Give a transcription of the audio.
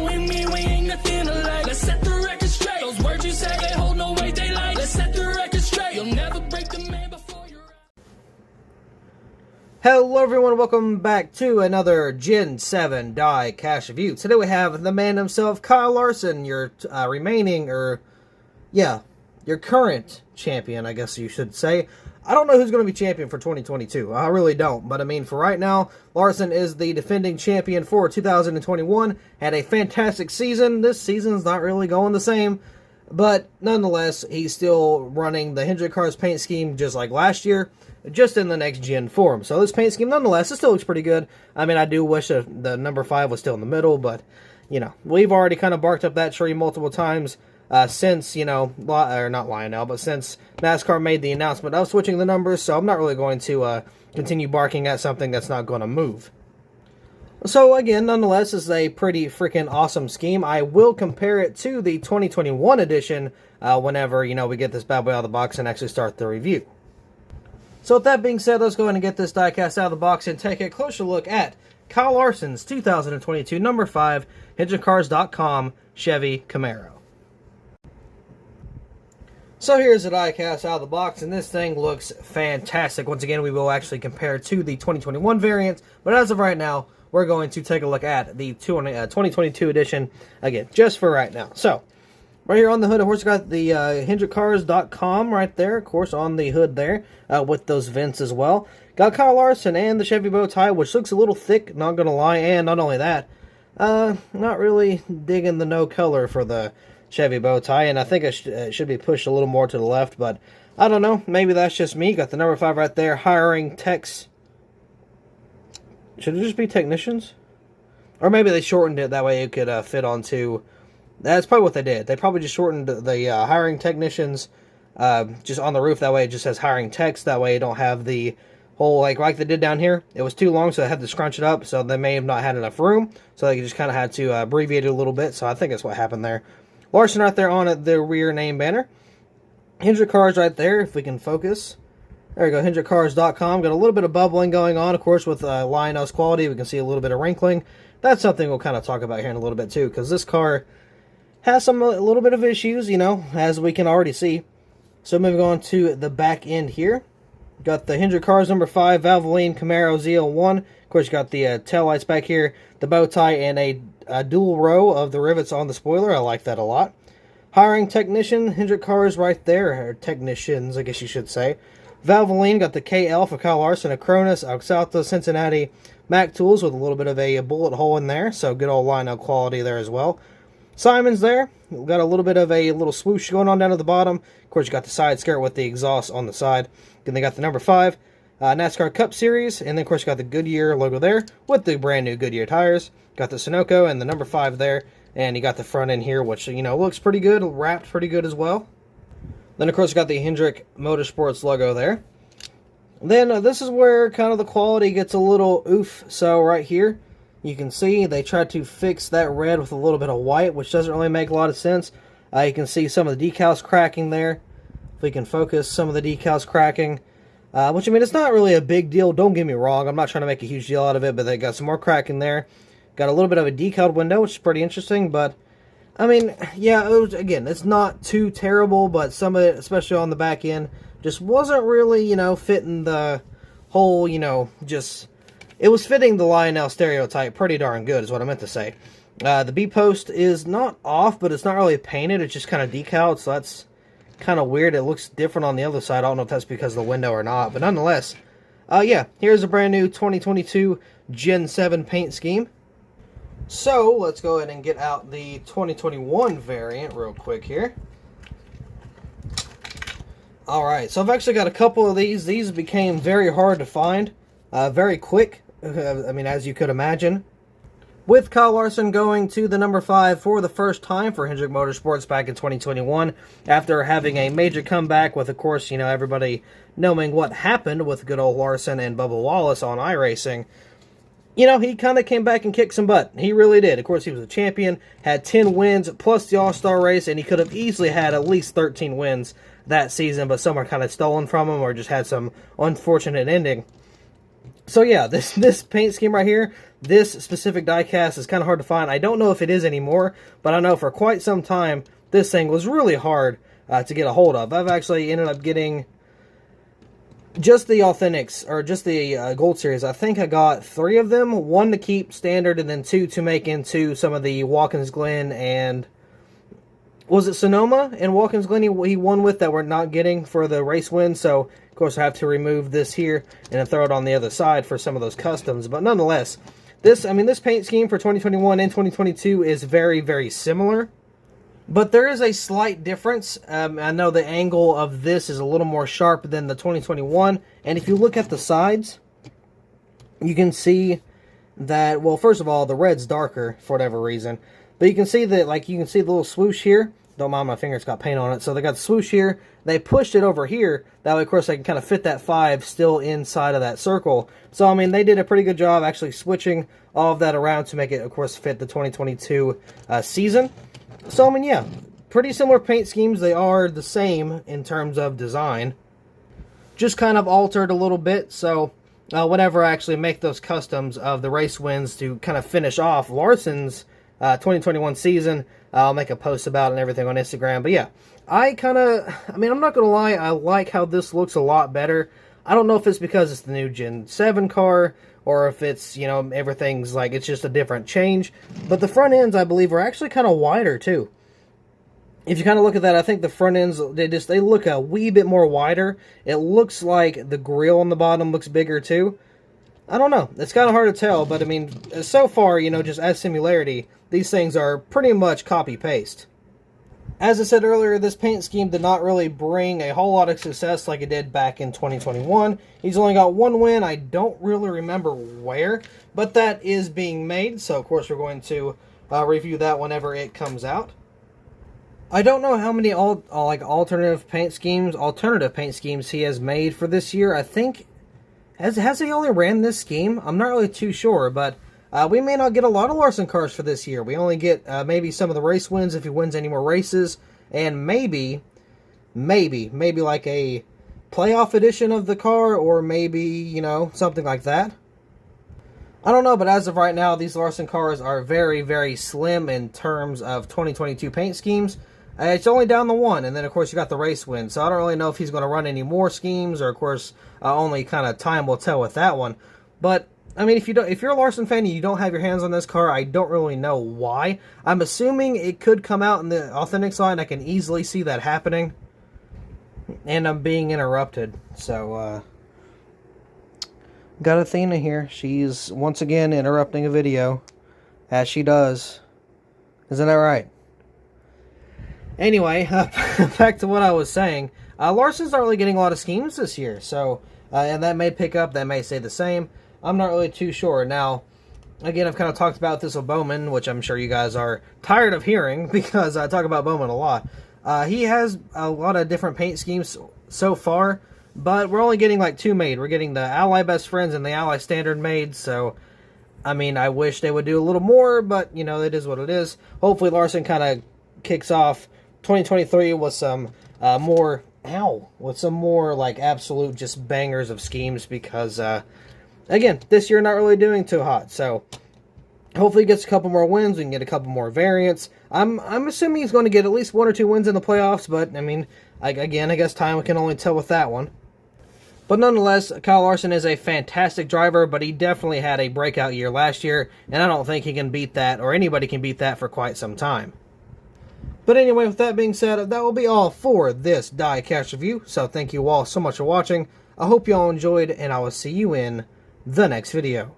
You and me, we ain't nothing alike. Let's set the record straight. Those words you say, they hold no weight, they like. Let's set the record straight. You'll never break the man before you're out. Hello everyone, welcome back to another Gen 7 Diecast review. Today we have the man himself, Kyle Larson, your your current champion, I guess you should say. I don't know who's going to be champion for 2022. I really don't. But I mean, for right now, Larson is the defending champion for 2021. Had a fantastic season. This season's not really going the same. But nonetheless, he's still running the Hendrick Cars paint scheme just like last year, just in the next gen form. So this paint scheme, nonetheless, it still looks pretty good. I mean, I do wish the number 5 was still in the middle, but, you know, we've already kind of barked up that tree multiple times. Since, you know, or not Lionel, but since NASCAR made the announcement of switching the numbers, so I'm not really going to continue barking at something that's not going to move. So again, nonetheless, this is a pretty freaking awesome scheme. I will compare it to the 2021 edition whenever, you know, we get this bad boy out of the box and actually start the review. So with that being said, let's go ahead and get this diecast out of the box and take a closer look at Kyle Larson's 2022 number 5 HendrickCars.com Chevy Camaro. So here's the diecast out of the box, and this thing looks fantastic. Once again, we will actually compare to the 2021 variant, but as of right now, we're going to take a look at the 2022 edition, again, just for right now. So, right here on the hood, of course, got the HendrickCars.com right there, of course, on the hood there, with those vents as well. Got Kyle Larson and the Chevy bow tie, which looks a little thick, not going to lie, and not only that, not really digging the no color for the Chevy bow tie, and I think it should be pushed a little more to the left, but I don't know. Maybe that's just me. Got the number 5 right there. Hiring techs. Should it just be technicians? Or maybe they shortened it. That way it could fit onto... That's probably what they did. They probably just shortened the hiring technicians just on the roof. That way it just says hiring techs. That way you don't have the whole, like they did down here. It was too long, so they had to scrunch it up. So they may have not had enough room. So they just kind of had to abbreviate it a little bit. So I think that's what happened there. Larson right there on the rear name banner. Hendrick Cars right there, if we can focus. There we go, HendrickCars.com. Got a little bit of bubbling going on, of course, with Lionel's quality. We can see a little bit of wrinkling. That's something we'll kind of talk about here in a little bit, too, because this car has a little bit of issues, you know, as we can already see. So moving on to the back end here. Got the Hendrick Cars number 5 Valvoline Camaro ZL1. Of course, you got the tail lights back here, the bow tie, and a dual row of the rivets on the spoiler. I like that a lot. Hiring technician, Hendrick Cars right there, or technicians, I guess you should say. Valvoline, got the KL for Kyle Larson, a Cronus, Alexalta, Cincinnati, Mac Tools with a little bit of a bullet hole in there, so good old Lionel quality there as well. Simon's there, got a little bit of a little swoosh going on down at the bottom. Of course, you got the side skirt with the exhaust on the side. Then they got the number 5 NASCAR Cup Series, and then of course you got the Goodyear logo there with the brand new Goodyear tires. Got the Sunoco and the number 5 there, and you got the front end here, which, you know, looks pretty good, wrapped pretty good as well. Then of course you got the Hendrick Motorsports logo there. Then this is where kind of the quality gets a little oof. So right here, you can see they tried to fix that red with a little bit of white, which doesn't really make a lot of sense. You can see some of the decals cracking there. If we can focus, some of the decals cracking. Which, I mean, it's not really a big deal. Don't get me wrong. I'm not trying to make a huge deal out of it, but they got some more cracking there. Got a little bit of a decaled window, which is pretty interesting, but, I mean, yeah, again, it's not too terrible, but some of it, especially on the back end, just wasn't really, you know, fitting the whole, you know, just, it was fitting the Lionel stereotype pretty darn good, is what I meant to say. The B-post is not off, but it's not really painted, it's just kind of decaled, so that's kind of weird. It looks different on the other side. I don't know if that's because of the window or not, but nonetheless, yeah, here's a brand new 2022 Gen 7 paint scheme. So, let's go ahead and get out the 2021 variant real quick here. Alright, so I've actually got a couple of these. These became very hard to find, very quick, I mean, as you could imagine. With Kyle Larson going to the number 5 for the first time for Hendrick Motorsports back in 2021, after having a major comeback with, of course, you know, everybody knowing what happened with good old Larson and Bubba Wallace on iRacing. You know, he kind of came back and kicked some butt. He really did. Of course, he was a champion, had 10 wins, plus the All-Star race, and he could have easily had at least 13 wins that season, but some are kind of stolen from him or just had some unfortunate ending. So yeah, this paint scheme right here, this specific diecast is kind of hard to find. I don't know if it is anymore, but I know for quite some time this thing was really hard to get a hold of. I've actually ended up getting just the Authentics, or just the Gold Series. I think I got 3 of them, 1 to keep standard, and then 2 to make into some of the Watkins Glen and... was it Sonoma and Watkins Glen he won with that we're not getting for the race win? So, of course, I have to remove this here and then throw it on the other side for some of those customs. But nonetheless, this paint scheme for 2021 and 2022 is very, very similar. But there is a slight difference. I know the angle of this is a little more sharp than the 2021. And if you look at the sides, you can see that, well, first of all, the red's darker for whatever reason. But you can see that, like, you can see the little swoosh here. Don't mind my fingers got paint on it. So they got the swoosh here. They pushed it over here. That way, of course, they can kind of fit that 5 still inside of that circle. So, I mean, they did a pretty good job actually switching all of that around to make it, of course, fit the 2022 season. So, I mean, yeah, pretty similar paint schemes. They are the same in terms of design. Just kind of altered a little bit. So, whenever I actually make those customs of the race wins to kind of finish off Larson's 2021 season, I'll make a post about it and everything on Instagram. But yeah, I'm not going to lie, I like how this looks a lot better. I don't know if it's because it's the new Gen 7 car, or if it's, you know, everything's like, it's just a different change. But the front ends, I believe, are actually kind of wider too. If you kind of look at that, I think the front ends, they look a wee bit more wider. It looks like the grill on the bottom looks bigger too. I don't know. It's kind of hard to tell, but I mean, so far, you know, just as similarity, these things are pretty much copy-paste. As I said earlier, this paint scheme did not really bring a whole lot of success like it did back in 2021. He's only got 1 win. I don't really remember where, but that is being made, so of course we're going to review that whenever it comes out. I don't know how many alternative paint schemes he has made for this year. I think has he only ran this scheme? I'm not really too sure, but we may not get a lot of Larson cars for this year. We only get maybe some of the race wins if he wins any more races, and maybe like a playoff edition of the car, or maybe, you know, something like that. I don't know, but as of right now, these Larson cars are very, very slim in terms of 2022 paint schemes. It's only down to 1, and then of course you got the race win. So I don't really know if he's going to run any more schemes, or of course only kind of time will tell with that one. But I mean, if you're a Larson fan and you don't have your hands on this car, I don't really know why. I'm assuming it could come out in the Authentics line. I can easily see that happening. And I'm being interrupted. So, got Athena here. She's once again interrupting a video, as she does. Isn't that right? Anyway, back to what I was saying. Larson's not really getting a lot of schemes this year. So, and that may pick up, that may stay the same. I'm not really too sure. Now, again, I've kind of talked about this with Bowman, which I'm sure you guys are tired of hearing because I talk about Bowman a lot. He has a lot of different paint schemes so far, but we're only getting like 2 made. We're getting the Ally Best Friends and the Ally Standard made, so, I mean, I wish they would do a little more, but, you know, it is what it is. Hopefully Larson kind of kicks off 2023 with some more, like, absolute just bangers of schemes because, again, this year not really doing too hot, so hopefully he gets a couple more wins. We can get a couple more variants. I'm assuming he's going to get at least 1 or 2 wins in the playoffs, but, I mean, I guess time can only tell with that one. But nonetheless, Kyle Larson is a fantastic driver, but he definitely had a breakout year last year, and I don't think he can beat that, or anybody can beat that for quite some time. But anyway, with that being said, that will be all for this Diecast review, so thank you all so much for watching. I hope you all enjoyed, and I will see you in the next video.